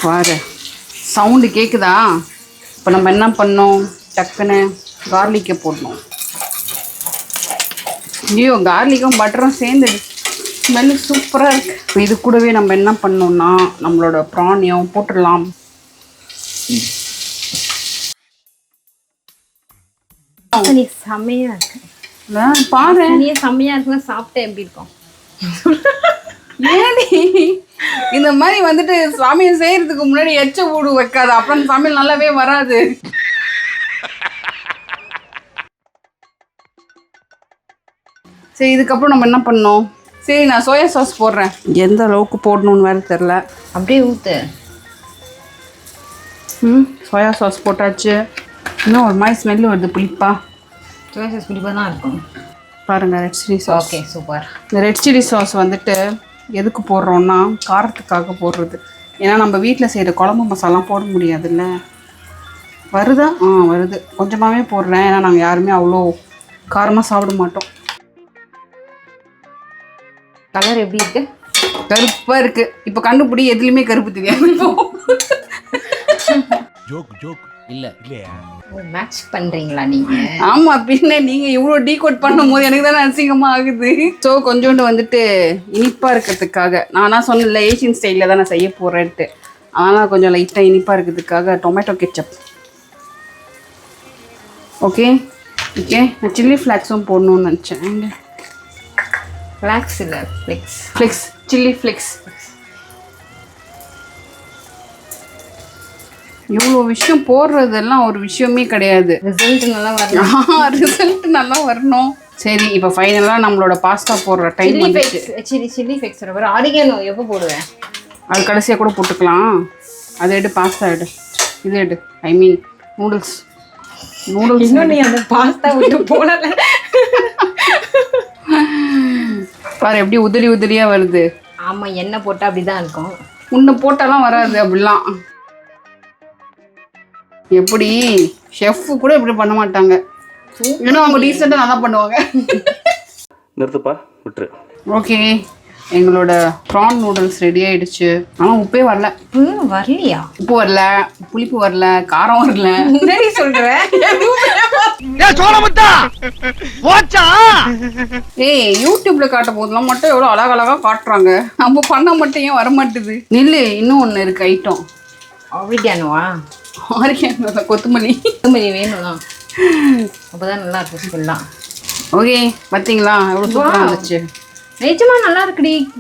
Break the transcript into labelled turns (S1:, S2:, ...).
S1: பாரு சவுண்டு கேட்குதா? இப்போ நம்ம என்ன பண்ணோம், டக்குன்னு கார்லிக்கை போடணும். ஐயோ, கார்லிக்கும் பட்டரும் சேர்ந்து ஸ்மெல்லு சூப்பராக இருக்குது. இது கூடவே நம்ம என்ன பண்ணோம்னா நம்மளோட ப்ரானையும் போட்டுடலாம்.
S2: செம்மையா இருக்கு
S1: பாரு,
S2: செம்மையா இருக்குன்னா சாப்பிட்டேன் எப்படி இருக்கும்?
S1: ஏடி இந்த மாதிரி வந்துட்டு சமையல் செய்யறதுக்கு முன்னாடி எச்ச ஊடு வைக்காது, அப்புறம் சமையல் நல்லாவே வராது. சரி, இதுக்கப்புறம் நம்ம என்ன பண்ணோம்? சரி, நான் சோயா சாஸ் போடுறேன். எந்த அளவுக்கு போடணும்னு வேறு தெரில.
S2: அப்படியே ஊற்று.
S1: சோயா சாஸ் போட்டாச்சு. இன்னும் ஒரு மாதிரி ஸ்மெல்லு வருது, புளிப்பா.
S2: சோயா சாஸ் புளிப்பாக தான் இருக்கும்.
S1: பாருங்கள், red chilli sauce.
S2: Okay, super.
S1: இந்த ரெட் சில்லி சாஸ் வந்துட்டு எதுக்கு போடுறோன்னா காரத்துக்காக போடுறது. ஏன்னா நம்ம வீட்டில் செய்கிற குழம்பு மசாலாம் போட முடியாதுல்ல. வருதா? வருது. கொஞ்சமாகவே போடுறேன், ஏன்னா நாங்கள் யாருமே அவ்வளோ காரமாக சாப்பிட மாட்டோம்.
S2: கலர் எப்படி இருக்கு?
S1: கருப்பாக இருக்குது. இப்போ கண்டுபிடி, எதுலேயுமே கருப்பு தெரியாது.
S3: ஜோக் ஜோக் இல்லையா?
S2: மேட்ச் பண்ணுறீங்களா நீங்கள்?
S1: ஆமாம், பின்ன நீங்கள் இவ்வளோ டீகோட் பண்ணும் போது எனக்கு தானே அசிங்கமாக ஆகுது. ஸோ கொஞ்சோண்டு வந்துட்டு இனிப்பாக இருக்கிறதுக்காக, நானா சொன்னல ஏஷியன் ஸ்டைலில் தான் நான் செய்ய போகிறேன்ட்டு, ஆனால் கொஞ்சம் லைட்டாக இனிப்பாக இருக்கிறதுக்காக டொமேட்டோ கெச்சப். ஓகே ஓகே, நான் சில்லி ஃப்ளாக்ஸும் போடணும்னு நினச்சேன்.
S2: ஃப்ளாக்ஸ் இல்லை, ஃப்ளெக்ஸ்.
S1: Flex, chilli flex. இவ்வளோ விஷயம் போடுறதெல்லாம் ஒரு விஷயமே கிடையாது.
S2: ரிசல்ட் நல்லா வரணும்.
S1: ரிசல்ட் நல்லா வரணும். சரி, இப்போ ஃபைனலாக நம்மளோட பாஸ்தா போடுற டைம் வந்துச்சு.
S2: சில்லி ஃப்ளெக்ஸ் வர ஆரிகானோ எப்போ போடுவேன்?
S1: அது கடைசியாக கூட போட்டுக்கலாம். அதை எடு, பாஸ்தா எடு. இது எடு, ஐ மீன் நூடுல்ஸ்.
S2: இன்னும் நீ அந்த பாஸ்தா விட்டு போடல.
S1: பாரு எப்படி உதிரி உதிரியாக வருது.
S2: ஆமாம், எண்ணெய் போட்டால் அப்படி தான் இருக்கும்.
S1: உன்னை போட்டாலாம் வராது அப்படிலாம். எப்படி ஷெஃப் கூட இப்படி பண்ண மாட்டாங்க. ஏன்னா அவங்க டீசெண்டாக நல்லா பண்ணுவாங்க.
S3: நிறுத்துப்பா, விட்டுரு.
S1: ஓகே, எங்களோட ப்ரான் நூடுல்ஸ் ரெடி ஆயிடுச்சு. ஆனால் உப்பே வரல.
S2: வரலையா?
S1: உப்பு வரல, புளிப்பு வரல, காரம் வரல.
S2: முன்னாடி சொல்கிறேன்.
S1: ஏய், யூடியூப்ல காட்டும் போதெல்லாம் மட்டும் எவ்வளோ அழகழகாக காட்டுறாங்க, நம்ம பண்ண மட்டும் ஏன் வர மாட்டுது? நில்லு, இன்னும் ஒன்று இருக்கு ஐட்டம்.
S2: ஆரிகானோவா?
S1: ஆரிகானோ, கொத்தமல்லி.
S2: கொத்தமல்லி வேணும் தான், அப்போ தான் நல்லா இருக்கும் ஸ்மெல்லாம்.
S1: ஓகே, பார்த்தீங்களா எவ்வளோ சூப்பராக இருந்துச்சு?
S2: நிஜமா நல்லா இருக்குடி.